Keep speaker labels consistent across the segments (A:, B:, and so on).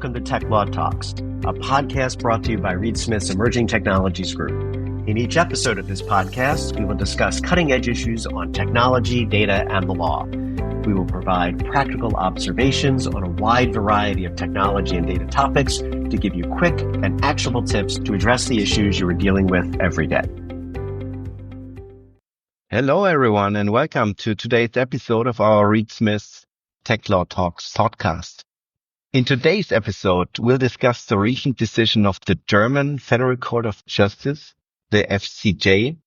A: welcome to Tech Law Talks, a podcast brought to you by Reed Smith's Emerging Technologies Group. In each episode of this podcast, we will discuss cutting-edge issues on technology, data, and the law. We will provide practical observations on a wide variety of technology and data topics to give you quick and actionable tips to address the issues you are dealing with every day.
B: Hello, everyone, and welcome to today's episode of our Reed Smith's Tech Law Talks podcast. In today's episode, we'll discuss the recent decision of the German Federal Court of Justice, the FCJ,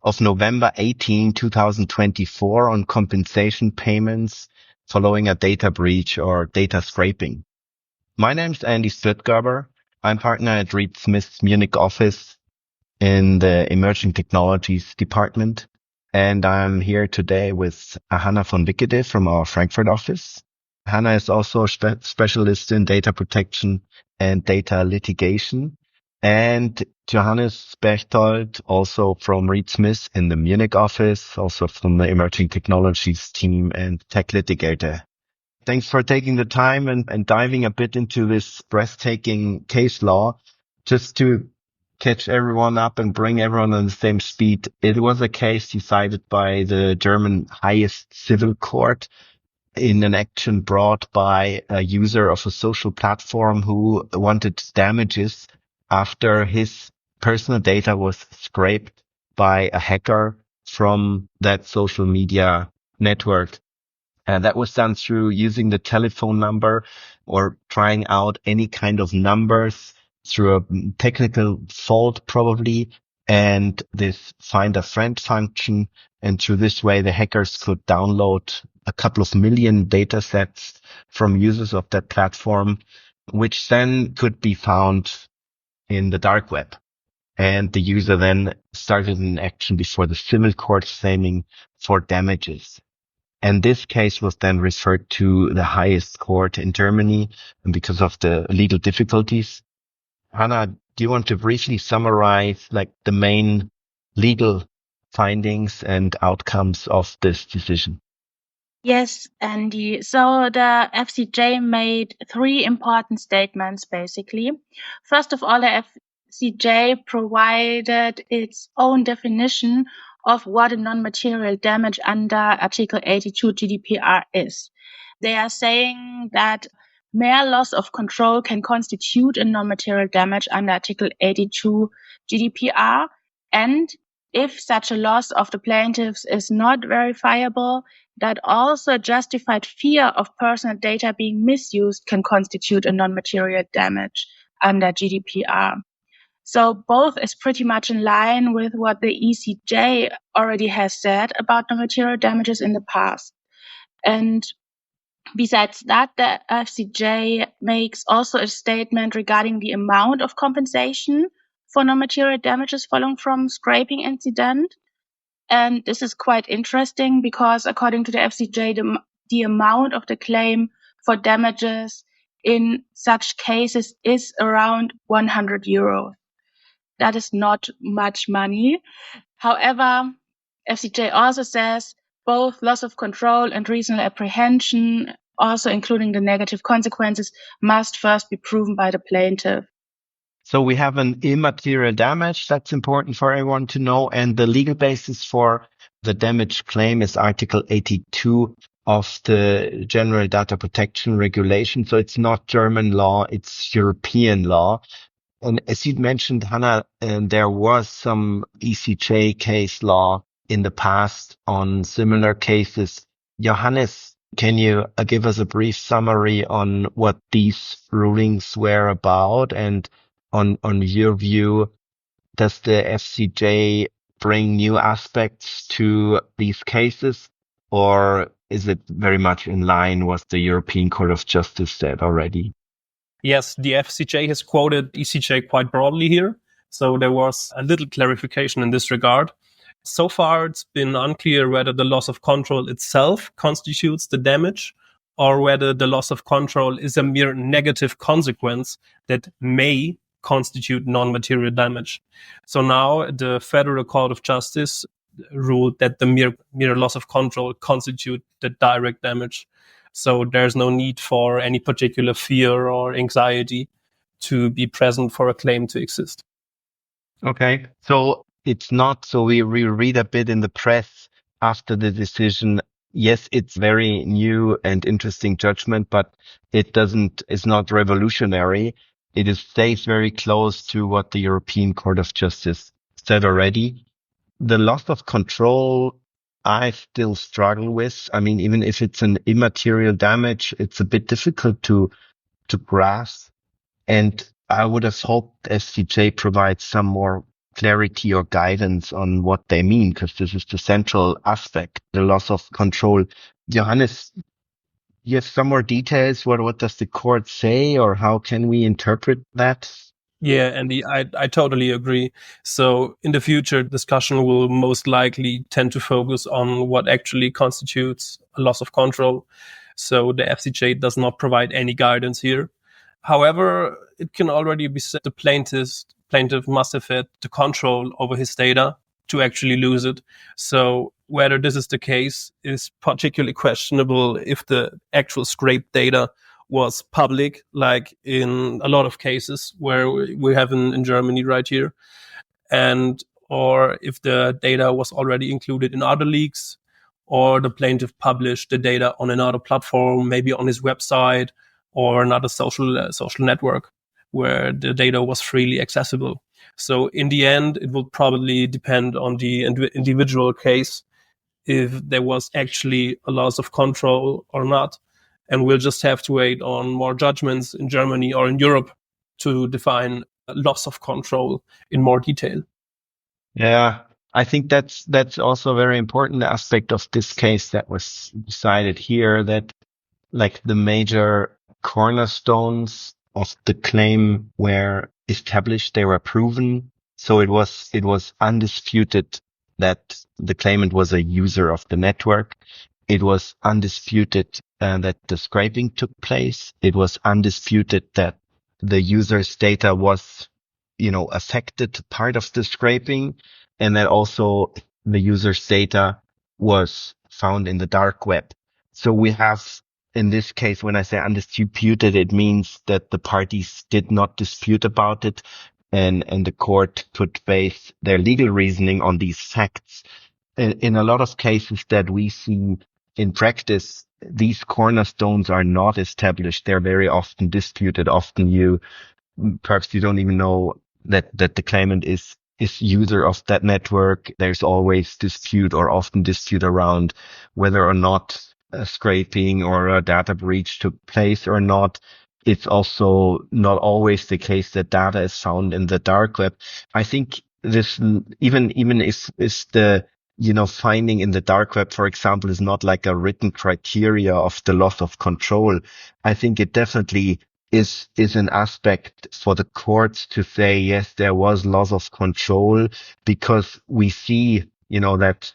B: of November 18, 2024 on compensation payments following a data breach or data scraping. My name's Andy Stuttgarber. I'm partner at Reed Smith's Munich office in the Emerging Technologies department. And I'm here today with Hannah von Wickede from our Frankfurt office. Hannah is also a specialist in data protection and data litigation. And Johannes Bechtold, also from Reed Smith in the Munich office, also from the Emerging Technologies team and tech litigator. Thanks for taking the time and diving a bit into this breathtaking case law. Just to catch everyone up and bring everyone on the same speed, it was a case decided by the German highest civil court in an action brought by a user of a social platform who wanted damages after his personal data was scraped by a hacker from that social media network. And that was done through using the telephone number or trying out any kind of numbers through a technical fault probably, and this find a friend function. And through this way, the hackers could download a couple of million data sets from users of that platform, which then could be found in the dark web. And the user then started an action before the civil court claiming for damages. And this case was then referred to the highest court in Germany, and because of the legal difficulties. Hannah, do you want to briefly summarize the main legal findings and outcomes of this decision?
C: Yes, Andy. So the FCJ made three important statements, basically. First of all, the FCJ provided its own definition of what a non-material damage under Article 82 GDPR is. They are saying that mere loss of control can constitute a non-material damage under Article 82 GDPR, and if such a loss of the plaintiffs is not verifiable, that also justified fear of personal data being misused can constitute a non-material damage under GDPR. So both is pretty much in line with what the ECJ already has said about non-material damages in the past. And besides that, the FCJ makes also a statement regarding the amount of compensation for non-material damages following from scraping incident. And this is quite interesting because according to the FCJ, the amount of the claim for damages in such cases is around 100 euros. That is not much money. However, FCJ also says both loss of control and reasonable apprehension, also including the negative consequences, must first be proven by the plaintiff.
B: So we have an immaterial damage. That's important for everyone to know. And the legal basis for the damage claim is Article 82 of the General Data Protection Regulation. So it's not German law, it's European law. And as you mentioned, Hannah, there was some ECJ case law in the past on similar cases. Johannes, can you give us a brief summary on what these rulings were about? And on your view, does the FCJ bring new aspects to these cases, or is it very much in line with what the European Court of Justice said already?
D: Yes, the FCJ has quoted ECJ quite broadly here, so there was a little clarification in this regard. So far, it's been unclear whether the loss of control itself constitutes the damage or whether the loss of control is a mere negative consequence that may constitute non-material damage. So now the Federal Court of Justice ruled that the mere loss of control constitute the direct damage. So there's no need for any particular fear or anxiety to be present for a claim to exist.
B: Okay. So it's not, so we read a bit in the press after the decision. Yes, it's very new and interesting judgment, but it's not revolutionary. Stays very close to what the European Court of Justice said already. The loss of control, I still struggle with. I mean, even if it's an immaterial damage, it's a bit difficult to grasp. And I would have hoped FCJ provides some more clarity or guidance on what they mean, because this is the central aspect, the loss of control. Johannes, you have some more details. What does the court say, or how can we interpret that?
D: Yeah, Andy, I totally agree. So in the future, discussion will most likely tend to focus on what actually constitutes a loss of control. So the FCJ does not provide any guidance here. However, it can already be said the plaintiff must have had the control over his data to actually lose it. So whether this is the case is particularly questionable if the actual scraped data was public, like in a lot of cases where we have in Germany right here, and or if the data was already included in other leaks, or the plaintiff published the data on another platform, maybe on his website or another social network where the data was freely accessible. So in the end, it will probably depend on the individual case if there was actually a loss of control or not. And we'll just have to wait on more judgments in Germany or in Europe to define loss of control in more detail.
B: Yeah, I think that's also a very important aspect of this case that was decided here, that like the major cornerstones of the claim were established, they were proven. So it was undisputed that the claimant was a user of the network. It was undisputed that the scraping took place. It was undisputed that the user's data was, affected part of the scraping, and that also the user's data was found in the dark web. So we have, in this case, when I say undisputed, it means that the parties did not dispute about it, and the court could base their legal reasoning on these facts. In a lot of cases that we see in practice, these cornerstones are not established. They're very often disputed. Often perhaps you don't even know that the claimant is user of that network. There's always dispute, or often dispute, around whether or not a scraping or a data breach took place or not. It's also not always the case that data is found in the dark web. I think this, even if the finding in the dark web, for example, is not like a written criteria of the loss of control, I think it definitely is an aspect for the courts to say, yes, there was loss of control, because we see, that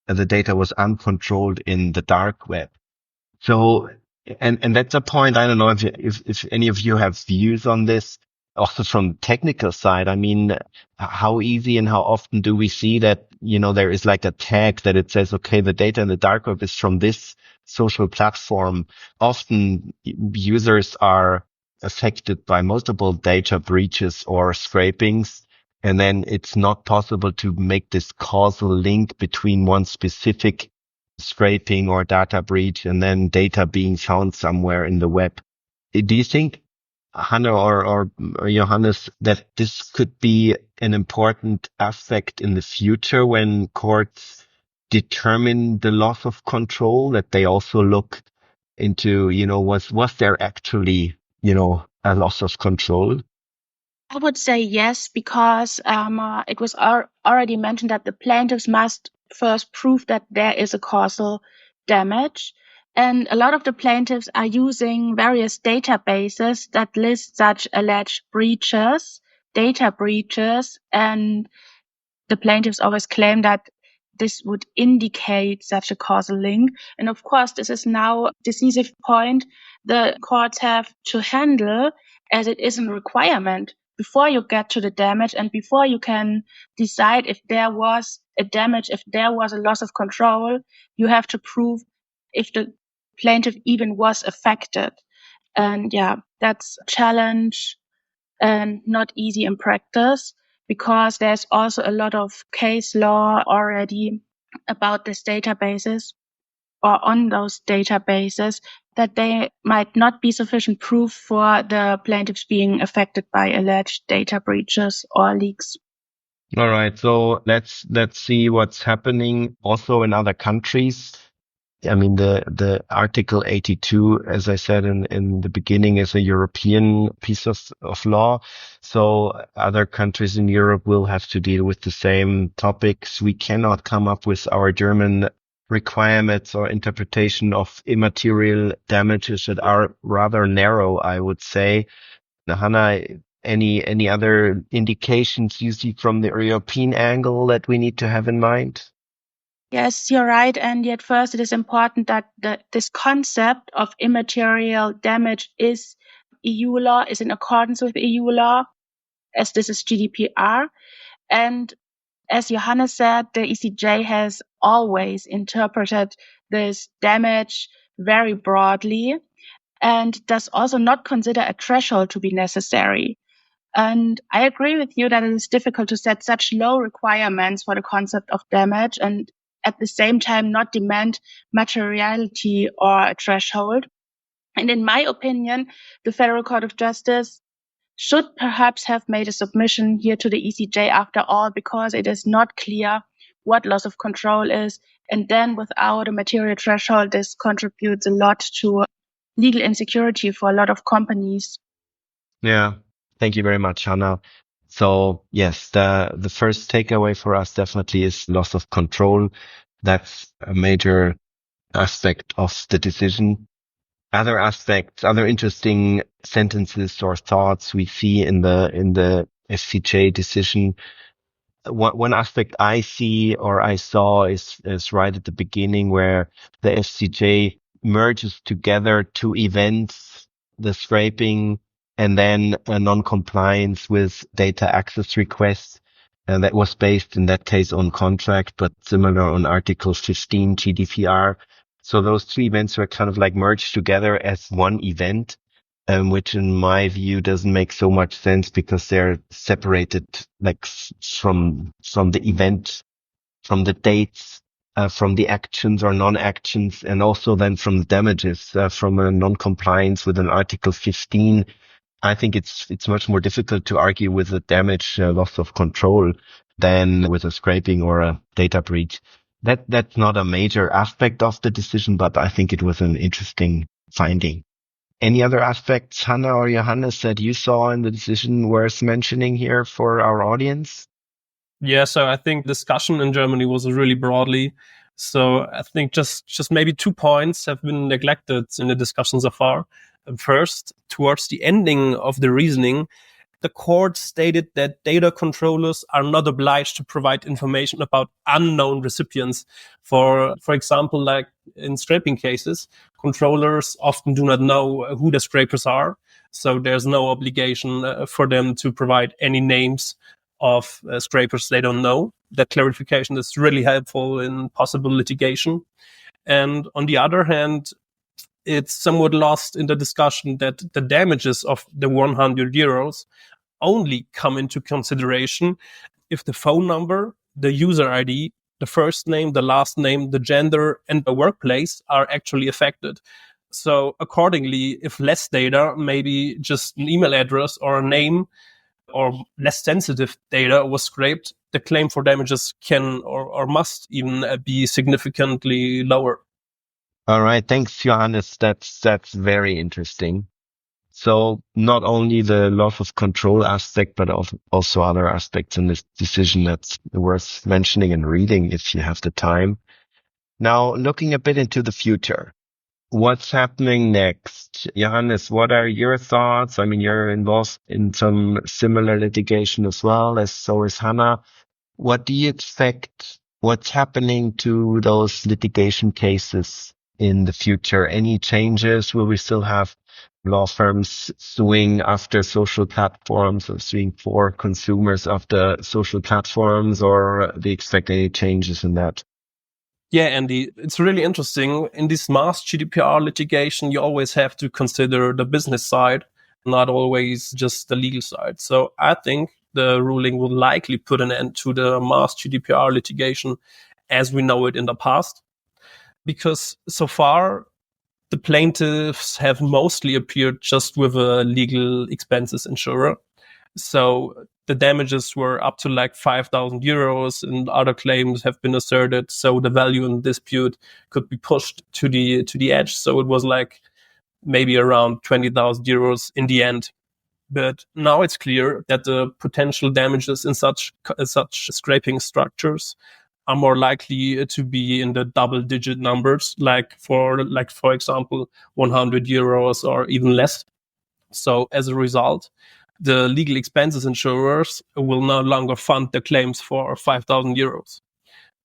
B: the data was uncontrolled in the dark web. So, and that's a point. I don't know if any of you have views on this, also from the technical side. I mean, how easy and how often do we see that, there is like a tag that it says, okay, the data in the dark web is from this social platform. Often users are affected by multiple data breaches or scrapings, and then it's not possible to make this causal link between one specific scraping or data breach and then data being found somewhere in the web. Do you think, Hannah or Johannes, that this could be an important aspect in the future when courts determine the loss of control, that they also look into, was there actually, a loss of control?
C: I would say yes, because it was already mentioned that the plaintiffs must first prove that there is a causal damage. And a lot of the plaintiffs are using various databases that list such alleged breaches, data breaches, and the plaintiffs always claim that this would indicate such a causal link. And of course, this is now a decisive point the courts have to handle, as it is a requirement before you get to the damage and before you can decide if there was a damage, if there was a loss of control. You have to prove if the plaintiff even was affected. And yeah, that's a challenge and not easy in practice, because there's also a lot of case law already about these databases or on those databases, that they might not be sufficient proof for the plaintiffs being affected by alleged data breaches or leaks.
B: All right. So let's see what's happening also in other countries. I mean, the Article 82, as I said in the beginning, is a European piece of law. So other countries in Europe will have to deal with the same topics. We cannot come up with our German requirements or interpretation of immaterial damages that are rather narrow, I would say. Now, Hannah, any other indications you see from the European angle that we need to have in mind?
C: Yes, you're right. And yet first, it is important that this concept of immaterial damage is EU law, is in accordance with EU law, as this is GDPR. And as Johannes said, the ECJ has always interpreted this damage very broadly and does also not consider a threshold to be necessary. And I agree with you that it is difficult to set such low requirements for the concept of damage and at the same time not demand materiality or a threshold. And in my opinion, the Federal Court of Justice should perhaps have made a submission here to the ECJ after all, because it is not clear what loss of control is. And then without a material threshold, this contributes a lot to legal insecurity for a lot of companies.
B: Yeah. Thank you very much, Hannah. So yes, the first takeaway for us definitely is loss of control. That's a major aspect of the decision. Other aspects, other interesting sentences or thoughts we see in the FCJ decision. One aspect I see or I saw is right at the beginning, where the FCJ merges together two events, the scraping and then a non-compliance with data access requests. And that was based in that case on contract, but similar on Article 15 GDPR. So those two events were kind of like merged together as one event, which in my view doesn't make so much sense because they're separated like from the event, from the dates, from the actions or non-actions, and also then from the damages, from a non-compliance with an Article 15. I think it's much more difficult to argue with a damage, loss of control than with a scraping or a data breach. That's not a major aspect of the decision, but I think it was an interesting finding. Any other aspects, Hannah or Johannes, that you saw in the decision worth mentioning here for our audience?
D: Yeah, so I think discussion in Germany was really broadly. So I think just maybe 2 points have been neglected in the discussion so far. First, towards the ending of the reasoning, the court stated that data controllers are not obliged to provide information about unknown recipients. For example, like in scraping cases, controllers often do not know who the scrapers are. So there's no obligation for them to provide any names of scrapers they don't know. That clarification is really helpful in possible litigation. And on the other hand, it's somewhat lost in the discussion that the damages of the 100 euros only come into consideration if the phone number, the user ID, the first name, the last name, the gender, and the workplace are actually affected. So accordingly, if less data, maybe just an email address or a name or less sensitive data was scraped, the claim for damages can or must even be significantly lower.
B: All right. Thanks, Johannes. That's very interesting. So not only the loss of control aspect, but also other aspects in this decision that's worth mentioning and reading if you have the time. Now, looking a bit into the future, what's happening next? Johannes, what are your thoughts? I mean, you're involved in some similar litigation as well, as so is Hannah. What do you expect? What's happening to those litigation cases in the future? Any changes? Will we still have law firms suing after social platforms or suing for consumers after social platforms, or do you expect any changes in that?
D: Yeah, Andy, it's really interesting. In this mass GDPR litigation, you always have to consider the business side, not always just the legal side. So I think the ruling will likely put an end to the mass GDPR litigation as we know it in the past. Because so far, the plaintiffs have mostly appeared just with a legal expenses insurer. So the damages were up to like 5,000 euros and other claims have been asserted. So the value in dispute could be pushed to the edge. So it was like maybe around 20,000 euros in the end. But now it's clear that the potential damages in such scraping structures are more likely to be in the double-digit numbers, like for example, 100 euros or even less. So as a result, the legal expenses insurers will no longer fund the claims for 5,000 euros.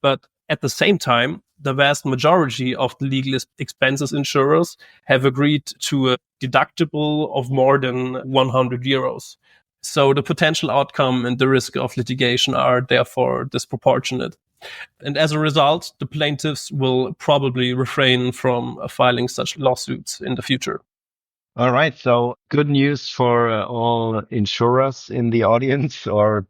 D: But at the same time, the vast majority of the legal expenses insurers have agreed to a deductible of more than 100 euros. So the potential outcome and the risk of litigation are therefore disproportionate. And as a result, the plaintiffs will probably refrain from filing such lawsuits in the future.
B: All right. So good news for all insurers in the audience, or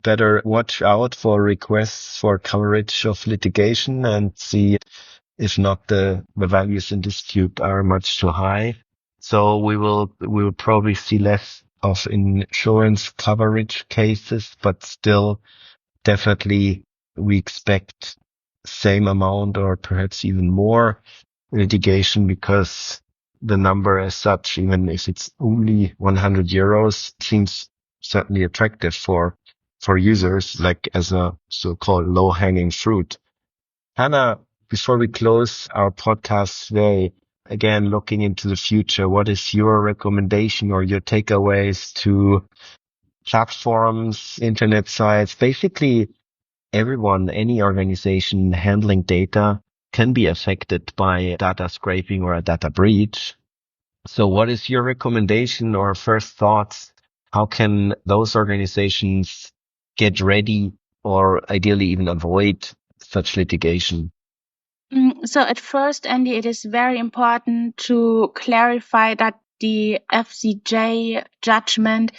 B: better watch out for requests for coverage of litigation and see if not the values in dispute are much too high. So we will probably see less of insurance coverage cases, but still definitely we expect same amount or perhaps even more litigation, because the number as such, even if it's only 100 euros, seems certainly attractive for users, like as a so-called low-hanging fruit. Hannah, before we close our podcast today, again, looking into the future, what is your recommendation or your takeaways to platforms, internet sites, basically everyone, any organization handling data can be affected by data scraping or a data breach. So what is your recommendation or first thoughts? How can those organizations get ready or ideally even avoid such litigation?
C: So at first, Andy, it is very important to clarify that the FCJ judgment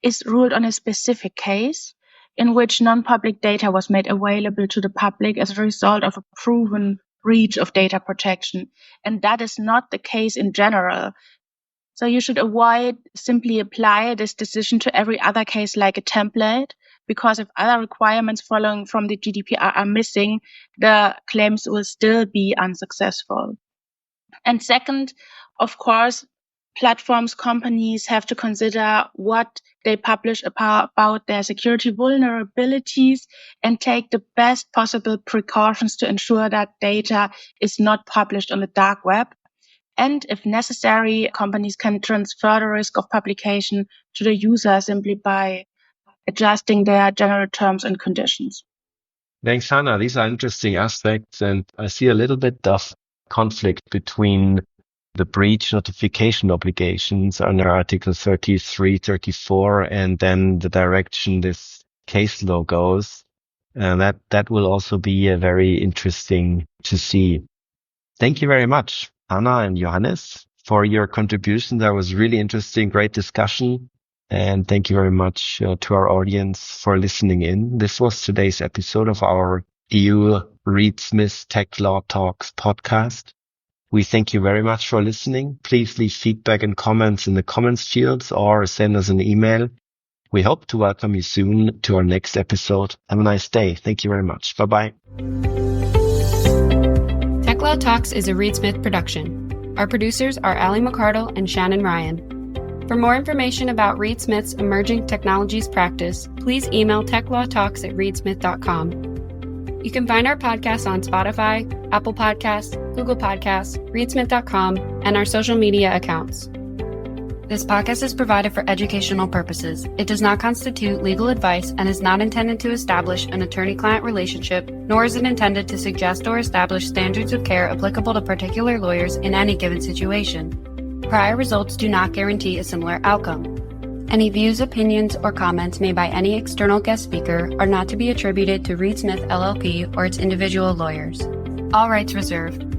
C: is ruled on a specific case in which non-public data was made available to the public as a result of a proven breach of data protection. And that is not the case in general. So you should avoid simply apply this decision to every other case like a template, because if other requirements following from the GDPR are missing, the claims will still be unsuccessful. And second, of course, platforms, companies have to consider what they publish about their security vulnerabilities and take the best possible precautions to ensure that data is not published on the dark web. And if necessary, companies can transfer the risk of publication to the user simply by adjusting their general terms and conditions.
B: Thanks, Hannah. These are interesting aspects, and I see a little bit of conflict between the breach notification obligations under Article 33, 34, and then the direction this case law goes. And that will also be very interesting to see. Thank you very much, Hannah and Johannes, for your contribution. That was really interesting, great discussion. And thank you very much to our audience for listening in. This was today's episode of our EU Reed Smith Tech Law Talks podcast. We thank you very much for listening. Please leave feedback and comments in the comments fields or send us an email. We hope to welcome you soon to our next episode. Have a nice day. Thank you very much. Bye-bye.
E: Tech Law Talks is a Reed Smith production. Our producers are Ali McCardle and Shannon Ryan. For more information about Reed Smith's emerging technologies practice, please email techlawtalks@reedsmith.com. You can find our podcast on Spotify, Apple Podcasts, Google Podcasts, reedsmith.com, and our social media accounts. This podcast is provided for educational purposes. It does not constitute legal advice and is not intended to establish an attorney-client relationship, nor is it intended to suggest or establish standards of care applicable to particular lawyers in any given situation. Prior results do not guarantee a similar outcome. Any views, opinions, or comments made by any external guest speaker are not to be attributed to Reed Smith LLP or its individual lawyers. All rights reserved.